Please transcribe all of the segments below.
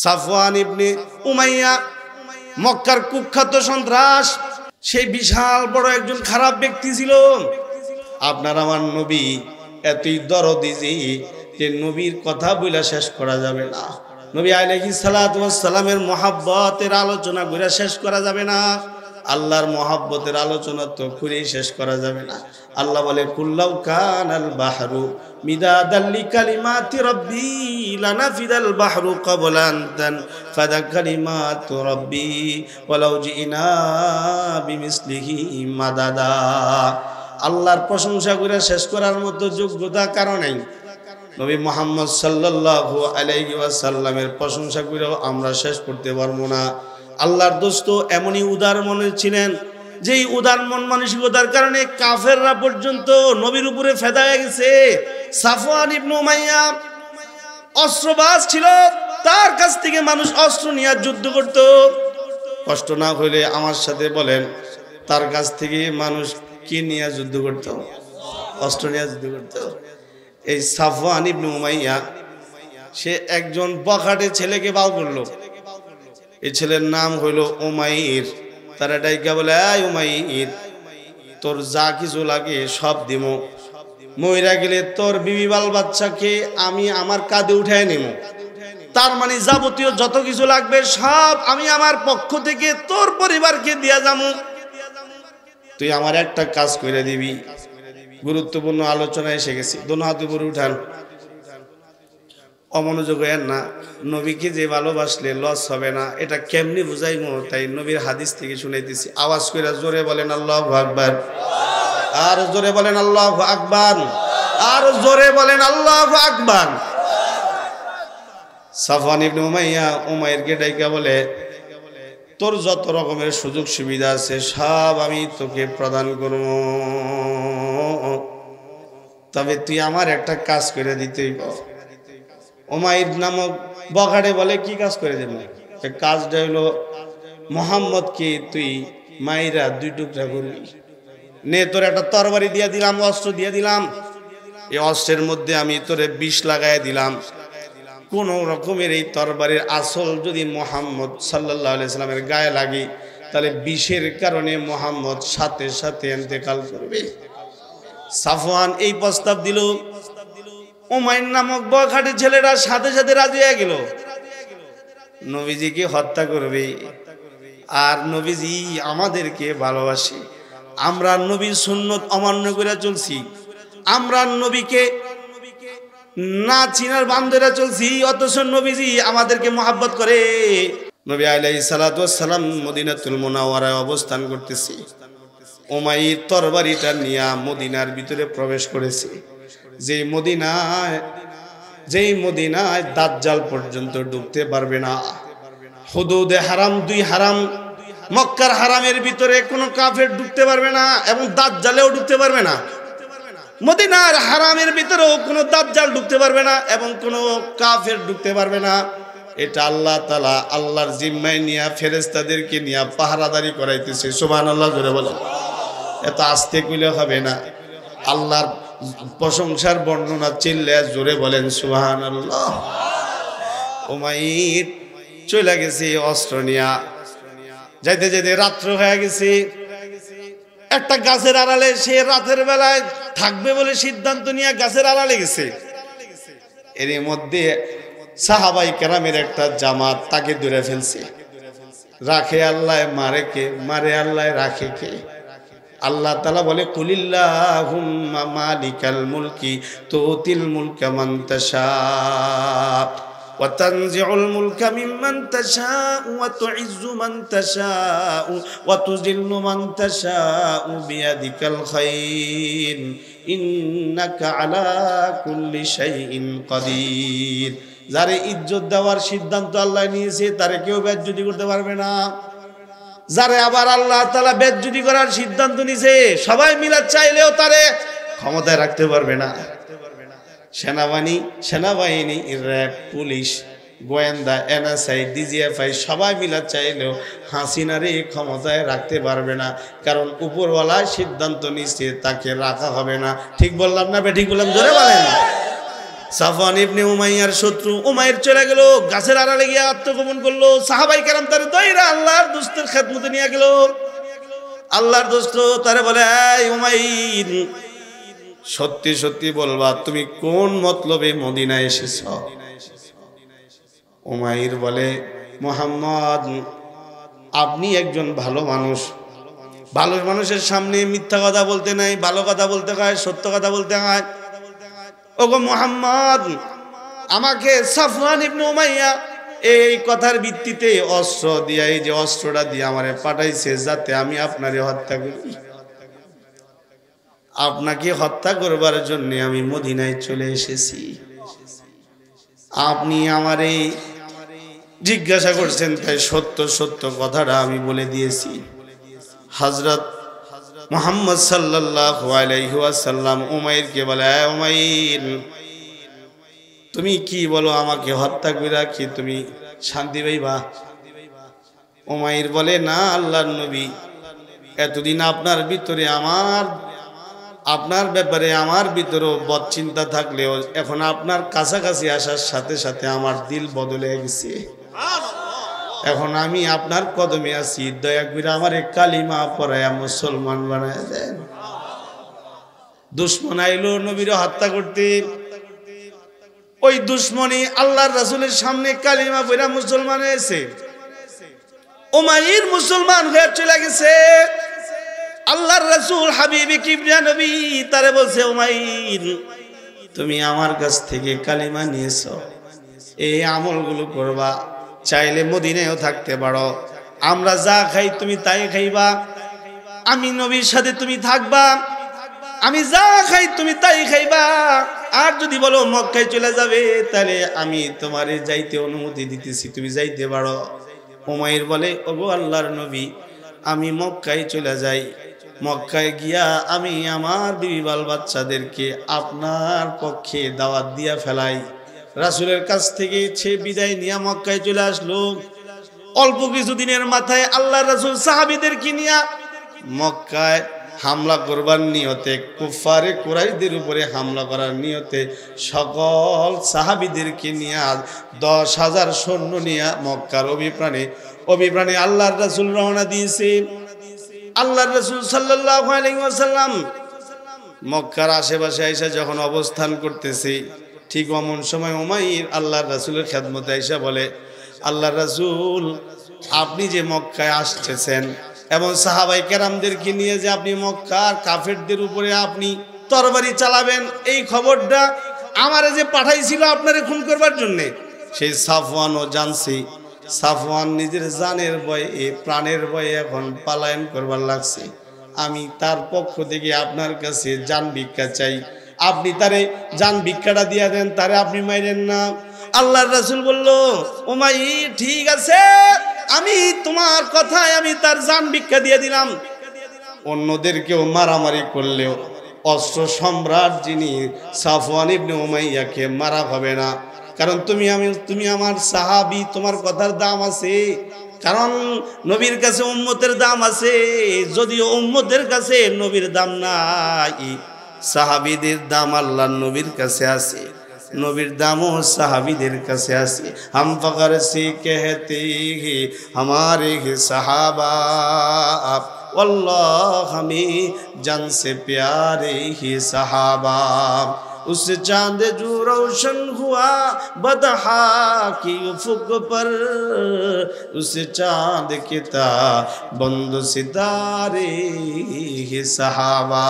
সাফওয়ান ইবনে Umayya মক্কার কুখ্যাত সন্ত্রাস, সেই বিশাল বড় একজন খারাপ ব্যক্তি ছিল। আপনার আমার নবী এতই দরদি যে নবীর কথা বইলা শেষ করা যাবে না। নবী আলাইহিস সালাতু ওয়াস সালামের মহব্বতের আলোচনা কইরা শেষ করা যাবে না। আল্লাহর মহব্বতের আলোচনা তো করেই শেষ করা যাবে না। আল্লাহ বলে কুল্লাউ কানাল বাহরু মিদাদাল লিকালিমাতি রাব্বি লানাফিদাল বাহরু ক্বাবলা আন তানফাদা কালিমাতু রাব্বি ওয়ালাউ জিনা বিমিসলিহি মাদাদা। আল্লাহর প্রশংসা করে শেষ করার মতো যোগ্যতা কারো নেই। নবী মুহাম্মদ সাল্লাল্লাহু আলাইহি ওয়াসাল্লামের প্রশংসা করেও আমরা শেষ করতে পারবো না। আল্লাহর দোস্ত এমনই উদার মনের ছিলেন, যেই উদার মন মানসিকতার কারণে কাফেররা পর্যন্ত নবীর উপরে ফেদা হয়ে গেছে। সাফওয়ান ইবনে উমাইয়া অস্ত্রবাজ ছিল, তার কাছ থেকে মানুষ অস্ত্র নিয়ে যুদ্ধ করত। কষ্ট না হইলে আমার সাথে বলেন, তার কাছ থেকে মানুষ কি নিয়ে যুদ্ধ করত? অস্ত্র নিয়ে যুদ্ধ করত। এই সাফওয়ান ইবনে উমাইয়া সে একজন বখাটে ছেলেকে বাউ করলো। এই ছেলের নাম হইল উমাইর। তারা ডাইকা বলে, এই উমাইর, তোর যা কিছু লাগে সব দিমো, মইরা গেলে তোর বিবি বাল বাচ্চাকে আমি আমার কাঁধে উঠায় নিব। তার মানে যাবতীয় যত কিছু লাগবে সব আমি আমার পক্ষ থেকে তোর পরিবারকে দিয়া যাবো। তুই আমার একটা কাজ করে দিবি। গুরুত্বপূর্ণ আলোচনা এসে গেছি, দোনো হাত উপরে উঠান। অমনোযোগ হয়েন না। নবীকে যে ভালোবাসলে লস হবে না, এটা কেমনি বুঝাইমো, তাই নবীর হাদিস থেকে শুনাইতেছি। আওয়াজ করে জোরে বলেন আল্লাহু আকবার, আর জোরে বলেন আল্লাহু আকবার, আর জোরে বলেন আল্লাহু আকবার। সাফওয়ান ইবনে উমাইয়া উমাইরকে ডাইকা বলে, তোর যত রকমের সুযোগ সুবিধা আছে সব আমি তোকে প্রদান করব, তবে তুই আমার একটা কাজ করে দিতেই। উমাইর নামক বখাটে বলে, কি কাজ করে দেব? কাজটা হলো মুহাম্মদকে তুই মাইরা দুই টুকরা করবি। নে, তোর একটা তরবারি দিয়ে দিলাম, অস্ত্র দিয়ে দিলাম। এই অস্ত্রের মধ্যে আমি তোরে বিষ লাগাই দিলাম। কোন রকমের এই তরবারির আসল যদি মুহাম্মদ সাল্লাল্লাহু আলাইহি সাল্লামের গায়ে লাগে, তাহলে বিষের কারণে মুহাম্মদ সাথে সাথে ইন্তেকাল করবে। সাফওয়ান এই প্রস্তাব দিল। উমাইর নামক বখাটে ছেলেরা সাথে সাথে রাজি হয়ে গেল, নবীজিকে হত্যা করবে। আর নবীজি আমাদেরকে ভালোবাসে, আমরা নবীর সুন্নত অমান্য করে চলছি, আমরা নবীকে না চিনার বান্ধবীরা চলছি, অথচ নবীজি আমাদেরকে মহাব্বত করে। নবী আলাইহিস সালাতু ওয়াস সালাম মদিনাতুল মুনাওয়ারায় অবস্থান করতেছে। উমাইর তরবারিটা নিয়ে মদিনার ভিতরে প্রবেশ করেছে। যেই মদিনায় দাজ্জাল পর্যন্ত ঢুকতে পারবে না। হুদুদে হারাম, দুই হারাম, মক্কার হারামের ভিতরে কোনো কাফের ঢুকতে পারবে না, এবং দাজ্জালেও ঢুকতে পারবে না। মদিনার হারামের ভিতরেও কোনো দাজ্জাল ঢুকতে পারবে না, এবং কোনো কাফের ঢুকতে পারবে না। এটা আল্লাহ তাআলা আল্লাহর জিম্মায় নিয়ে ফেরেশতাদেরকে নিয়ে পাহারাদারি করাইতেছে। সুবহানাল্লাহ জোরে বলেন। এত আস্তে কইলে হবে না। আল্লাহর প্রশংসার বর্ণনা চিল্লে জোরে বলেন সুবহানাল্লাহ। উমাইর চলে গেছে অস্ত্র নিয়া। যাইতে যাইতে রাত্র হয়ে গেছে। একটা গাছের আড়ালে সে রাতের বেলায় থাকবে বলে সিদ্ধান্ত নিয়ে গাছের আড়ালে গেছে। এর মধ্যে সাহাবাই কেরামের একটা জামাত তাকে ধরে ফেলছে। রাখে আল্লাহ, মারে কে? মারে আল্লাহ, রাখে কে? আল্লাহ তাআলা বলে, কুলিল্লাহুম্মা মালিকাল মুলকি তুতিল মুলকা মান তাশা ওয়া তানজিউল মুলকা মিম্মান তাশা ওয়া তুইজ্জু মান তাশা ওয়া তুযিল্লু মান তাশা বিয়াদিকাল খায়র ইন্নাকা আলা কুল্লি শাইইন কাদির। যারে ইজ্জত দেওয়ার সিদ্ধান্ত আল্লাহ নিয়েছে, তারে কেউ বেজ্জতি করতে পারবে না। যারে আবার আল্লাহ তাআলা বেজ্জতি করার সিদ্ধান্ত নিছে, সবাই মিলে চাইলেও তারে ক্ষমতায় রাখতে পারবে না। সেনাবাহিনী, র্যাব, পুলিশ, গোয়েন্দা, এনএসআই, ডিজিএফআই সবাই মিলে চাইলেও হাসিনারে ক্ষমতায় রাখতে পারবে না, কারণ উপরওয়ালা সিদ্ধান্ত নিচ্ছে তাকে রাখা হবে না। ঠিক বললাম না? ঠিক বললাম? জোরে বলেন। সাফওয়ান ইবনে উমাইয়ার শত্রু উমাইর চলে গেল, গাছের আড়ালে গিয়ে আত্মগোপন করলো। সাহাবাই কেরাম তারে দইরা আল্লাহর দোস্তের খেদমতে নিয়ে গেল। আল্লাহর দোস্ত তারে বলে, এই উমাইর, সত্যি সত্যি বলবা তুমি কোন মতলবে মদিনায় এসেছ? উমাইর বলে, মুহাম্মদ, আপনি একজন ভালো মানুষ, ভালো মানুষের সামনে মিথ্যা কথা বলতে নাই, ভালো কথা বলতে হয়, সত্য কথা বলতে হয়। ওগো মুহাম্মদ, আমাকে সাফওয়ান ইবনে উমাইয়া এই কথার ভিত্তিতে অস্ত্র দিয়ে, এই যে অস্ত্রটা দিয়ে আমারে পাঠাইছে যাতে আমি আপনারে হত্যা করি। আপনাকে হত্যা করবার জন্য আমি মদিনায় চলে এসেছি। আপনি আমারে জিজ্ঞাসা করছেন, তাই সত্য সত্য কথাটা আমি বলে দিয়েছি। হযরত মুহাম্মদ সাল্লাল্লাহু আলাইহি ওয়াসাল্লাম উমাইরকে বলে, উমাইর, তুমি কি বলো, আমাকে হত্যা কইরা কি তুমি শান্তি পাইবা? উমাইর বলে, না আল্লাহর নবী, এতদিন আপনার ভিতরে আপনার ব্যাপারে আমার ভিতরেও বদচিন্তা থাকলেও এখন আপনার কাছাকাছি আসার সাথে সাথে আমার দিল বদলে গেছে। এখন আমি আপনার কদমে আছি, দয়া করে আমারে কালিমা পড়ায়া মুসলমান বানায় দেন। দুশমন আইলো নবীর হত্যা করতে, ওই দুশমনি আল্লাহর রাসূলের সামনে কালিমা পড়া মুসলমান হয়েছে। উমাইর মুসলমান হয়ে চলে গেছে। আল্লাহর রাসূল হাবিবে কিবরিয়া নবী তারে বলছে, উমাইর, তুমি আমার কাছ থেকে কালিমা নিয়েছো, এই আমলগুলো করবা, চাইলে মদিনায়ও থাকতে পারো, আমরা যা খাই তুমি তাই খাইবা, আমি নবীর সাথে তুমি থাকবা, আমি যা খাই তুমি তাই খাইবা, আর যদি বলো মক্কায় চলে যাবে তাহলে আমি তোমারে যাইতে অনুমতি দিতেছি, তুমি যাইতে পারো। উমাইর বলে, ওগো আল্লাহর নবী, আমি মক্কায় চলে যাই, মক্কায় গিয়া আমি আমার বিবি বাল বাচ্চাদেরকে আপনার পক্ষে দাওয়াত দিয়া ফেলাই। রাসূলের কাছ থেকে সে বিদায় নিয়ে মক্কায় চলে আসলো। অল্প কিছুদিনের মাথায় আল্লাহর রাসূল সাহাবীদেরকে নিয়ে মক্কায় হামলা করবার নিয়তে, কুফারে কুরাইশদের উপরে হামলা করার নিয়তে সকল সাহাবীদেরকে নিয়ে 10,000 সৈন্য নিয়ে মক্কার অভিপ্রাণে আল্লাহর রাসূল রওনা দিয়েছে। আল্লাহর রাসূল সাল্লাল্লাহু আলাইহি ওয়াসাল্লাম মক্কার আশেপাশে আইসা যখন অবস্থান করতেছে, ঠিক অমন সময় উমাইর আল্লাহর রাসূলের খেদমতে আইসা বলে, আল্লাহর রাসূল, আপনি যে মক্কায় আসতেছেন এবং সাহাবাই কেরামদেরকে নিয়ে যে আপনি মক্কার কাফেরদের উপরে আপনি তরবারি চালাবেন, এই খবরটা আমারে যে পাঠাইছিল আপনারে খুন করবার জন্যে, সেই সাফওয়ানও জানছি। সাফওয়ান নিজের জানের ভয়ে, প্রাণের ভয়ে এখন পালায়ন করবার লাগছে। আমি তার পক্ষ থেকে আপনার কাছে জান ভিক্ষা চাই, আপনি তারে জান ভিক্ষাটা দিয়া দেন, তারে আপনি মাইরেন না। আল্লাহর রাসূল বলল, উমাইর, ঠিক আছে, আমি তোমার কথায় আমি তার জান ভিক্ষা দিয়ে দিলাম। অন্যদেরকেও মারামারি করলেও অস্ত্র সম্রাট যিনি সাফওয়ান ইবনে উমাইয়াকে মারা হবে না, কারণ তুমি আমার সাহাবী, তোমার কথার দাম আছে। কারণ নবীর কাছে উম্মতের দাম আছে, যদিও উম্মতের কাছে নবীর দাম নাই, সাহাবীদের দাম আল্লাহর নবীর কাছে আছে, নবীর দামও সাহাবীদের কাছে আছে। হাম ফকর সে कहते हैं हमारे साहबा वल्लाह हमें जान से प्यारे ही साहबा। उस चांद जो रोशन हुआ बदहा की उफुक पर, उस चांद के ताबंद सितारे ही साहबा।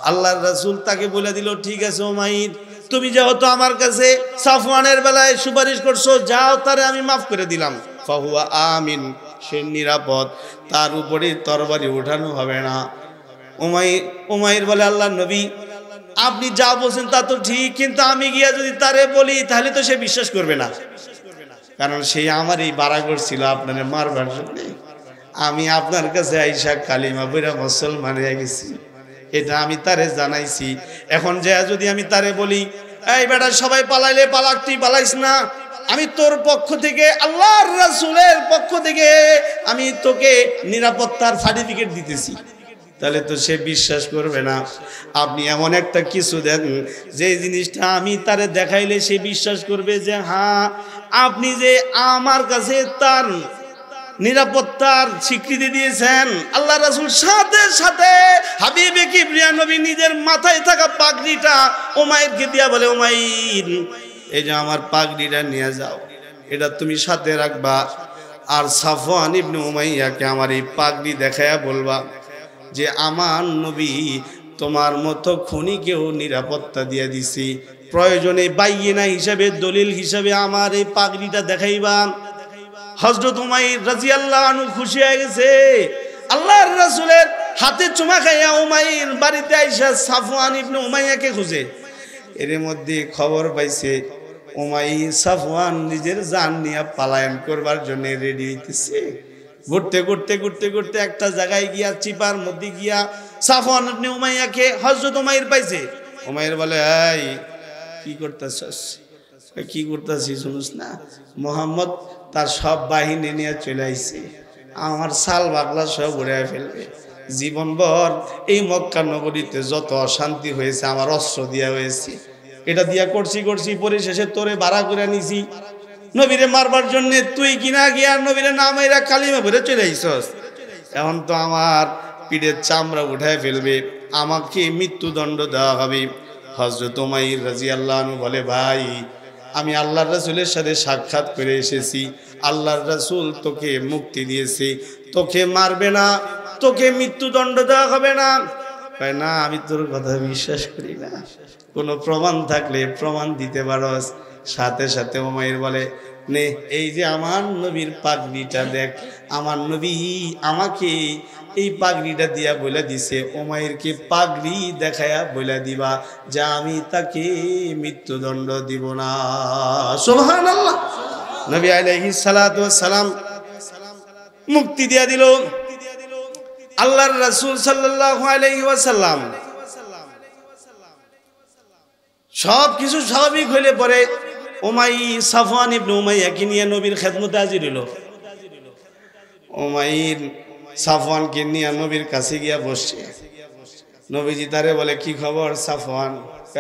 আল্লাহর রাসূল তাকে বলে দিল, ঠিক আছে উমাইর, তুমি যেহেতু আমার কাছে সাফওয়ানের বেলায় সুপারিশ করছো, যাও, তারে আমি মাফ করে দিলাম। ফাহুয়া আমিন, সে নিরাপদ, তার উপরে তরবারি ওঠানো হবে না। উমাইর বলে, আল্লাহর নবী, আপনি যা বলছেন তা তো ঠিক, কিন্তু আমি গিয়া যদি তারে বলি তাহলে তো সে বিশ্বাস করবে না, কারণ সে আমার এই বারাগর ছিল আপনার মারবার জন্য। আমি আপনার কাছে আইসা কালিমা পড়া মুসলমান হয়ে গেছি, এটা আমি তারে জানাইছি। এখন যে যদি আমি তারে বলি, এই বেটা সবাই পালাইলে পালাক, তুই পালাইস না, আমি তোর পক্ষ থেকে, আল্লাহর রাসূলের পক্ষ থেকে আমি তোকে নিরাপত্তার সার্টিফিকেট দিতেছি, তাহলে তো সে বিশ্বাস করবে না। আপনি এমন একটা কিছু দেন যে জিনিসটা আমি তারে দেখাইলে সে বিশ্বাস করবে যে হ্যাঁ আপনি যে আমার কাছে তার নিরাপত্তার স্বীকৃতি দিয়েছেন। আল্লাহ রাসূল সাথে সাথে হাবিবে কিবরিয়া নবী নিজের মাথায় থাকা পাগড়িটা উমাইরকে দিয়া বলে, উমাইর এই যে আমার পাগড়িটা নিয়ে যাও, এটা তুমি সাথে রাখবা, আর সাফওয়ান ইবনে উমাইয়াকে আমার এই পাগড়ি দেখায়া বলবা যে আমার নবী তোমার মতো খুনিকেও নিরাপত্তা দিয়ে দিছি, প্রয়োজনে বাইয়িনা হিসাবে দলিল হিসাবে আমার এই পাগড়িটা দেখাইবা। হযরত উমাইর রাদিয়াল্লাহু আনহু খুশি হয়ে গেছে। আল্লাহর রাসূলের হাতে চুমা খাইয়া উমাইর বাড়িতে আইসা সাফওয়ান ইবনে উমাইয়াকে খুঁজে। এর মধ্যে খবর পাইছে উমাইর সাফওয়ান নিজের জান নিয়ে পালায়ন করবার জন্য রেডি হইতেছে। ঘুরতে ঘুরতে ঘুরতে ঘুরতে একটা জায়গায় গিয়া চিপার মধ্যে গিয়া সাফওয়ান ইবনে উমাইয়াকে হযরত উমাইর পাইছে। উমাইর বলে, এই কি করতেছস? কি করতেছিস শুনিস না? মুহাম্মদ তার সব বাহিনী নিয়ে চলে আইছে, আমার সাল বাগলা সব উড়ায় ফেলবে। জীবনভর এই মক্কা নগরীতে যত অশান্তি হয়েছে আমার অস্ত্র দিয়া হয়েছে, এটা দিয়া করছি পরিশেষে তোরে ভাড়া করে নিছি নবীরে মারবার জন্য। তুই কিনা গিয়া নবীরে না মাইরা কালিমা ভরে চলে আইছস। এখন তো আমার পিঠের চামড়া উঠায় ফেলবে, আমাকে মৃত্যুদণ্ড দেওয়া হবে। হযরত উমাইর রাদিয়াল্লাহু আনহু বলে, ভাই আমি আল্লাহর রাসূলের সাথে সাক্ষাৎ করে এসেছি, আল্লাহর রাসূল তোকে মুক্তি দিয়েছে, তোকে মারবে না, তোকে মৃত্যুদণ্ড দেওয়া হবে না। কয় না, আমি তোর কথা বিশ্বাস করি না, কোনো প্রমাণ থাকলে প্রমাণ দিতে পারস। সাথে সাথে উমাইর বলে, নে এই যে আমার নবীর পাগড়িটা দেখ, আমার নবী আমাকে এই পাগড়িটা দিয়া বলে দিছে উমাইরকে পাগড়ি দেখায়া বলে দিবা যে আমি তাকে মৃত্যুদণ্ড দিব না। সুবহানাল্লাহ। নবী আলাইহিস সালাতু ওয়াস সালাম মুক্তি দিয়া দিল। আল্লাহর রাসূল সাল্লাল্লাহু আলাইহি ওয়াসাল্লাম সব কিছু স্বাভাবিক হইলে পরে সাফওয়ান ইবনে উমাইয়াকে নিয়ে নবীর খেদমতে হাজির হইল। উমাইর সাফওয়ানকে নিয়ে নবীর কাছে গিয়া বসছে। নবীজি তারে বলে, কি খবর সাফওয়ান?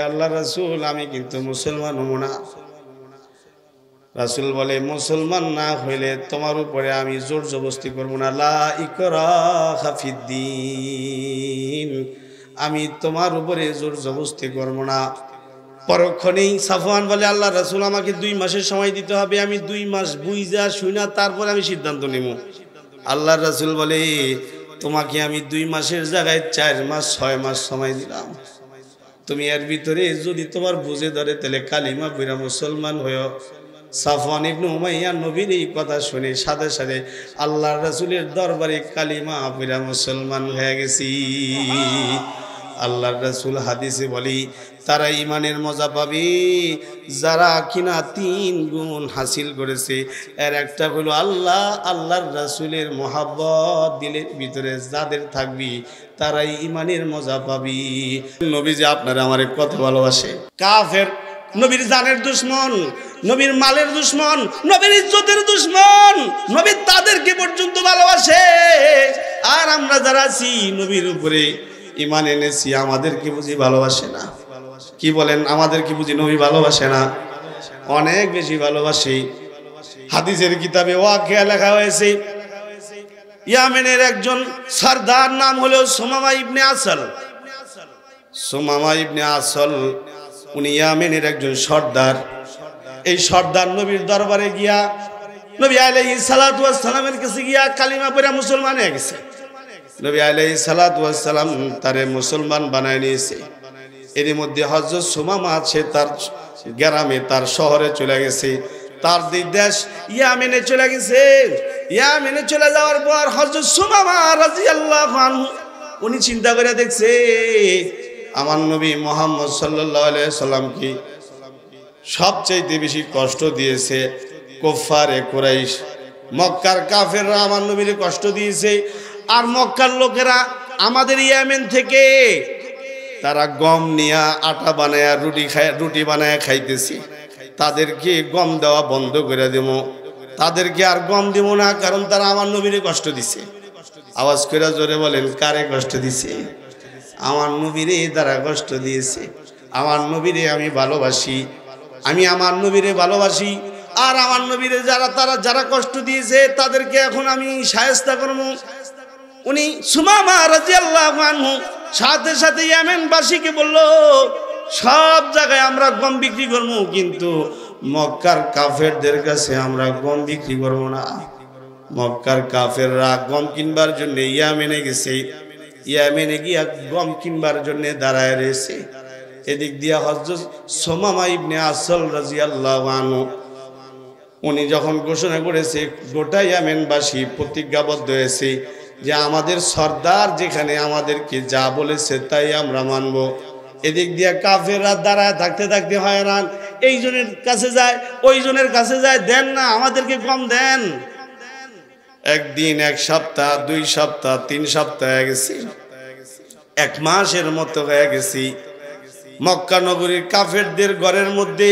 আল্লাহ রাসূল আমি কিন্তু মুসলমান হব না। রাসূল বলে, মুসলমান না হইলে তোমার উপরে আমি জোর জবরদস্তি করব না, লা ইকরাহা ফিদ্দীন, আমি তোমার উপরে জোর জবরদস্তি করব না। পরক্ষণেই সাফওয়ান বলে, আল্লাহ রাসূল আমাকে 2 মাসের সময় দিতে হবে, আমি 2 মাস বুঝা শুনা তারপরে আমি সিদ্ধান্ত নেব। আল্লাহর রাসূল বলে, তোমাকে আমি 2 মাসের জায়গায় 4 মাস 6 মাস সময় দিলাম, তুমি এর ভিতরে যদি তোমার বুঝে ধরে তাহলে কালিমা পড়া মুসলমান হয়েও। সাফওয়ান ইবনে উমাইয়া নবীর এই কথা শুনে সাথে সাথে আল্লাহর রাসূলের দরবারে কালিমা পড়া মুসলমান হয়ে গেছি। আল্লাহর রাসূল হাদিসে বলি, তারা ইমানের মজা পাবে যারা কিনা 3 গুণ হাসিল করেছে। এর একটা হলো আল্লাহর রাসূলের মহব্বত দিলের ভিতরে যাদের থাকবি তারাই ইমানের মজা পাবি। নবী যে আপনারা আমারে কত ভালোবাসে। কাফের নবীর জানের দুশমন, নবীর মালের দুশমন, নবীর ইজ্জতের দুশমন, নবী তাদেরকে পর্যন্ত ভালোবাসে। আর আমরা যারা আছি নবীর উপরে ঈমান এনেছি, আমাদেরকে বুঝি ভালোবাসে না? কি বলেন, আমাদের কি বুঝি নবী ভালোবাসে না? অনেক বেশি ভালোবাসে। হাদিসের কিতাবে ওয়াকিয়া লেখা হয়েছে, ইয়ামেনের একজন সরদার নাম হলো সুমামা ইবনে আসল। সুমামা ইবনে আসল উনি ইয়ামেনের একজন সর্দার। এই সর্দার নবীর দরবারে গিয়া নবী আলাইহিস সালাতু ওয়াস সালামের কাছে গিয়া কালিমা পড়া মুসলমান হয়ে গেছে। নবী আলাইহিস সালাতু ওয়াস সালাম তারে মুসলমান বানায় নিয়েছে। এর মধ্যে হযরত সুমামা আছে তার গ্রামে, তার শহরে চলে গেছে, তার দেশ ইয়ামেনে চলে গেছে। ইয়ামেনে চলে যাওয়ার পর হযরত সুমামা রাদিয়াল্লাহু আনহু উনি চিন্তা করে দেখছে, আমার নবী মুহাম্মদ সাল্লাল্লাহু আলাইহি সাল্লামকে সবচেয়ে বেশি কষ্ট দিয়েছে কুফারে কুরাইশ, মক্কার কাফেররা আমার নবীর কষ্ট দিয়েছে। আর মক্কার লোকেরা আমাদের ইয়ামেন থেকে তারা গম নিয়ে আটা বানায়া রুটি বানায়া খাইতেছি, তাদেরকে গম দেওয়া বন্ধ করে দেব, তাদেরকে আর গম দেব না, কারণ তারা আমার নবীর কষ্ট দিছে। আওয়াজ করে জোরে বলেন, কারে কষ্ট দিছে? আমার নবীরে দ্বারা কষ্ট দিয়েছে। আমার নবীরে আমি ভালোবাসি, আমি আমার নবীরে ভালোবাসি। আর আমার নবীরে যারা কষ্ট দিয়েছে তাদেরকে এখন আমি শায়েস্তা করব। উনি সুমামা রাদিয়াল্লাহু আনহু সাথে সাথে ইয়ামেনবাসীকে বলল, সব জায়গায় আমরা গম বিক্রি করবো, কিন্তু মক্কার কাফেরদের কাছে আমরা গম বিক্রি করবো না। মক্কার কাফেররা গম কিনবার জন্য ইয়ামেনে গেছে, ইয়ামেনে গিয়া গম কিনবার জন্য দাঁড়ায় রয়েছে। এদিক দিয়া হযরত সুমামা ইবনে আসল রাদিয়াল্লাহু আনহু উনি যখন ঘোষণা করেছে, গোটা ইয়ামেনবাসী প্রতিজ্ঞাবদ্ধ হয়েছে যে আমাদের সর্দার যেখানে আমাদেরকে যা বলেছে তাই আমরা মানব। এদিক দিয়া কাফেররা দাঁড়ায় থাকতে থাকতে হয়রান, এইজনের কাছে যায় ওইজনের কাছে যায়, দেন না আমাদেরকে কম দেন। একদিন, এক সপ্তাহ, 2 সপ্তাহ, 3 সপ্তাহ হয়ে গেছে, 1 মাসের মতো হয়ে গেছি। মক্কা নগরীর কাফেরদের ঘরের মধ্যে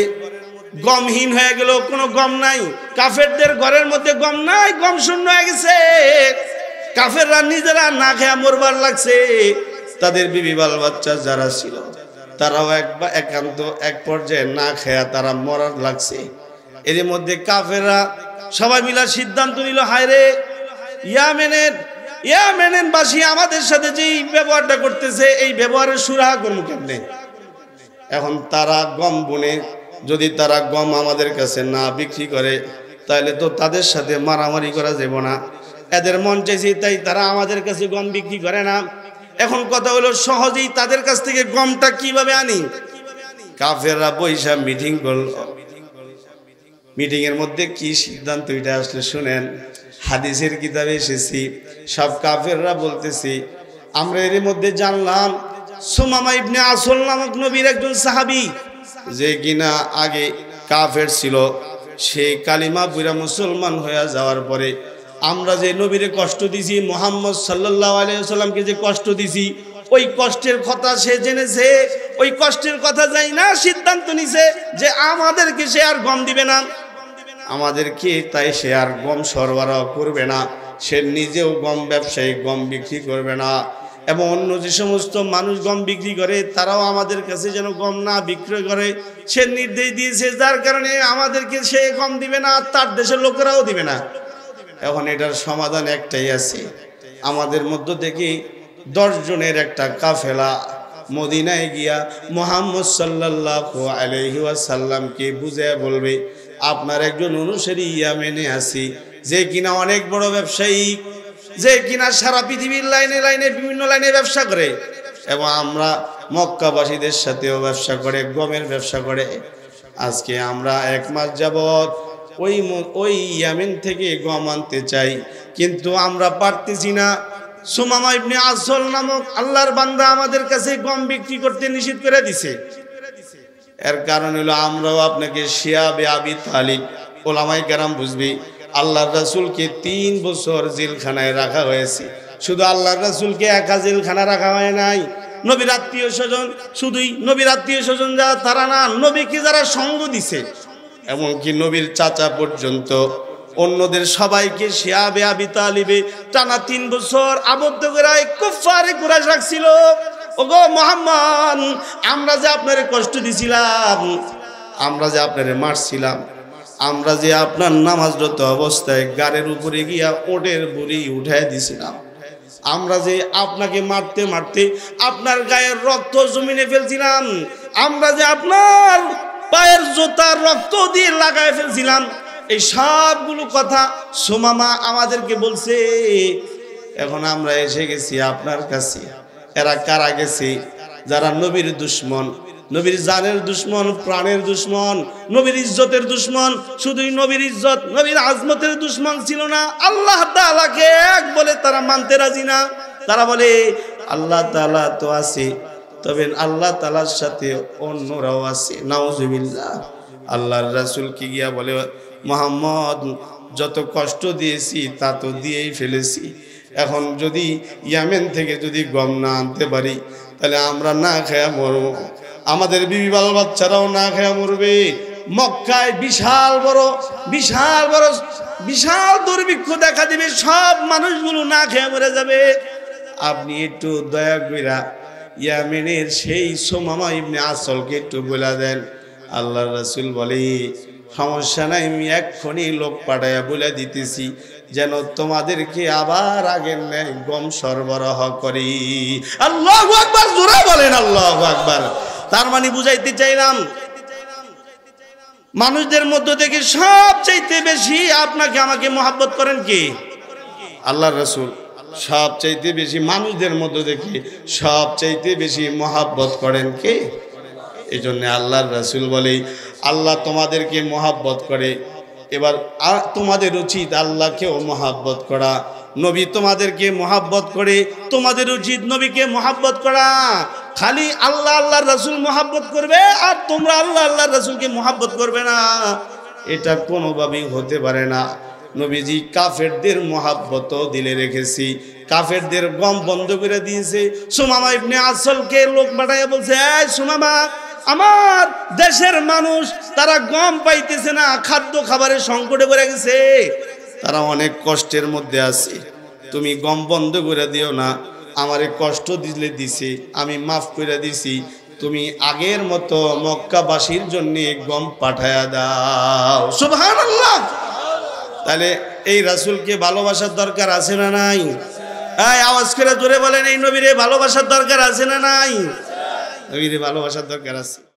গমহীন হয়ে গেল, কোনো গম নাই। কাফেরদের ঘরের মধ্যে গম নাই, গম শূন্য হয়ে গেছে। কাফেররা নিজেরা না খেয়ে মরবার লাগছে। তাদের বিবি বাল বাচ্চা যারা ছিল তারাও একান্ত এক পর্যায়ে না খেয়া তারা মরার লাগছে। এর মধ্যে কাফেররা সবাই মিলে সিদ্ধান্ত নিল, হায় রে, ইয়ামেনের বাসী আমাদের সাথে যেই ব্যবহারটা করতেছে, এই ব্যবহারের সুরাহা করবো কেমনে? এখন তারা গম বুনে, যদি তারা গম আমাদের কাছে না বিক্রি করে তাহলে তো তাদের সাথে মারামারি করা যাবে না। এদের মন চাইছে তাই তারা আমাদের কাছে গম বিক্রি করে না। এখন কথা হলো, সহজেই তাদের কাছ থেকে গমটা কিভাবে আনি? কাফেররা বৈশা মিটিং করল। মিটিং এর মধ্যে কি সিদ্ধান্ত এটা আসলে শুনেন, হাদিসের কিতাবে এসেছি। সব কাফেররা বলতেছি, আমরা এর মধ্যে জানলাম সুমামা ইবনে আসল নামক নবীর একজন সাহাবী, যে কিনা আগে কাফের ছিল, সে কালিমা পড়া মুসলমান হয়ে যাওয়ার পরে আমরা যে নবীরে কষ্ট দিছি, মুহাম্মদ সাল্লাল্লাহু আলাইহি ওয়াসাল্লামকে যে কষ্ট দিছি, ওই কষ্টের কথা সে জেনেছে। ওই কষ্টের কথা যাই না সিদ্ধান্ত নিছে যে আমাদেরকে সে আর গম দিবে না, আমাদেরকে তাই সে আর গম সরবরাহ করবে না। সে নিজেও গম ব্যবসায়ী, গম বিক্রি করবে না। এবং অন্য যে সমস্ত মানুষ গম বিক্রি করে তারাও আমাদের কাছে যেন গম না বিক্রয় করে সে নির্দেশ দিয়েছে, যার কারণে আমাদেরকে সে গম দিবে না, তার দেশের লোকেরাও দিবে না। এখন এটার সমাধান একটাই আছে, আমাদের মধ্য থেকে 10 জনের একটা কাফেলা মদিনায় গিয়া মুহাম্মদ সাল্লাল্লাহু আলাইহি ওয়াসাল্লামকে বুঝায় বলবে, আপনার একজন অনুসারী ইয়ামেনে আছি, যে কিনা অনেক বড় ব্যবসায়ী, যে কিনা সারা পৃথিবীর লাইনে লাইনে বিভিন্ন লাইনে ব্যবসা করে, এবং আমরা মক্কাবাসীদের সাথেও ব্যবসা করে, গমের ব্যবসা করে। আজকে আমরা 1 মাস যাবত ওই ইয়ামেন থেকে গম আনতে চাই, কিন্তু আমরা পারতেছি না। সুমামা ইবনে আসল নামক আল্লাহর বান্দা আমাদের কাছে গম বিক্রি করতে নিষেধ করে দিছে। এর কারণ হলো, আমরাও আপনাকে শিয়াবে আবি তালিব, ওলামায়ে কেরাম বুঝবি, আল্লাহর রাসূলকে 3 বছর জেলখানায় রাখা হয়েছে। শুধু আল্লাহর রাসূলকে একা জেলখানা রাখা হয় নাই, নবীর আত্মীয় স্বজন, শুধুই নবীর আত্মীয় স্বজন যারা তারা না, নবীকে যারা সঙ্গ দিছে, এমনকি নবীর চাচা পর্যন্ত, অন্যদের সবাইকে শিয়াবে আবি তালিবে টানা 3 বছর আবদ্ধ করে কুফারে কুরাইশ রাখছিল। ওগো মুহাম্মদ, আমরা যে আপনারে কষ্ট দিছিলাম, আমরা যে আপনারে মারছিলাম, আমরা যে আপনার নামাজরত অবস্থায় গাড়ির উপরে গিয়া ওটের বুড়ি উঠায় দিছিলাম, আমরা যে আপনাকে মারতে মারতে আপনার গায়ের রক্ত জমিনে ফেলছিলাম, আমরা যে আপনার পায়ের জুতার রক্ত দিয়ে লাগায় ফেলছিলাম, এই সবগুলো কথা সুমামা আমাদেরকে বলছে। এখন আমরা এসে গেছি আপনার কাছে। এরা কারা গেছে? যারা নবীর দুশ্মন, নবীর জানের দুশ্মন, প্রাণের দুশ্মন, নবীর ইজ্জতের দুশ্মন। শুধুই নবীর ইজ্জত, নবীর আজমতের দুশ্মন ছিল না, আল্লাহ তাআলাকে এক বলে তারা মানতে রাজি না। তারা বলে আল্লাহ তাআলা তো আছে, তবে আল্লাহ তাআলার সাথে অন্যরাও আছে, নাউজুবিল্লাহ। আল্লাহর রাসূল কি গিয়া বলে, মুহাম্মদ যত কষ্ট দিয়েছি তা তো দিয়েই ফেলেছি, এখন যদি ইয়ামেন থেকে যদি গম না আনতে পারি তাহলে আমরা না খেয়ে মরব, আমাদের বিবি বাল বাচ্চারাও না খেয়ে মরবে, মক্কায় বিশাল দুর্ভিক্ষ দেখা দিবে, সব মানুষগুলো না খেয়ে মরে যাবে। আপনি একটু দয়া কইরা ইয়ামেনের সেই সুমামা ইবনে আসলকে একটু বলে দেন। আল্লাহর রাসূল বলে, সমস্যা নাই, আমি এক্ষুনি লোক পাঠাইয়া বলে দিতেছি যেন তোমাদেরকে আবার আগের ন্যায় গম সরবরাহ করি। আল্লাহু আকবার, জোরে বলেন আল্লাহু আকবার। তার মানে বুঝাইতে চাইলাম, মানুষদের মধ্য থেকে সবচাইতে বেশি আপনাকে আমাকে মহব্বত করেন কে? আল্লাহর রাসূল। সবচাইতে বেশি মানুষদের মধ্য থেকে সবচাইতে বেশি মহব্বত করেন কে? এই জন্য আল্লাহর রাসূল বলে, আল্লাহ তোমাদেরকে মহব্বত করে, এবার তোমাদের উচিত আল্লাহকেও মহব্বত করা। নবী তোমাদেরকে মহব্বত করে, তোমাদের উচিত নবীকে মহব্বত করা। খালি আল্লাহ আল্লাহর রাসূল মহব্বত করবে আর তোমরা আল্লাহ আল্লাহর রাসূলকে মহব্বত করবে না, এটা কোনোভাবেই হতে পারে না। নবীজি কাফেরদের মহব্বতও দিলে রেখেছি, কাফেরদের গম বন্ধ করে দিয়েছে। সুমামা ইবনে আসলকে লোক পাঠাইয়া বলছে, এই সুমামা, আমার দেশের মানুষ তারা গম পাইতেছে না, খাদ্য খাবারের সংকটে পড়ে গেছে, তারা অনেক কষ্টের মধ্যে আছে, তুমি গম বন্ধ করে দিও না। আমারে কষ্ট দিলে দিছে, আমি মাফ করে দিছি, তুমি আগের মতো মক্কাবাসীর জন্য গম পাঠায়া দাও। সুবহানাল্লাহ। তাহলে এই রাসূলকে ভালোবাসার দরকার আছে না নাই? এই আওয়াজ করে জোরে বলেন, এই নবীরে ভালোবাসার দরকার আছে না নাই? নবীরে ভালোবাসার দরকার আছে।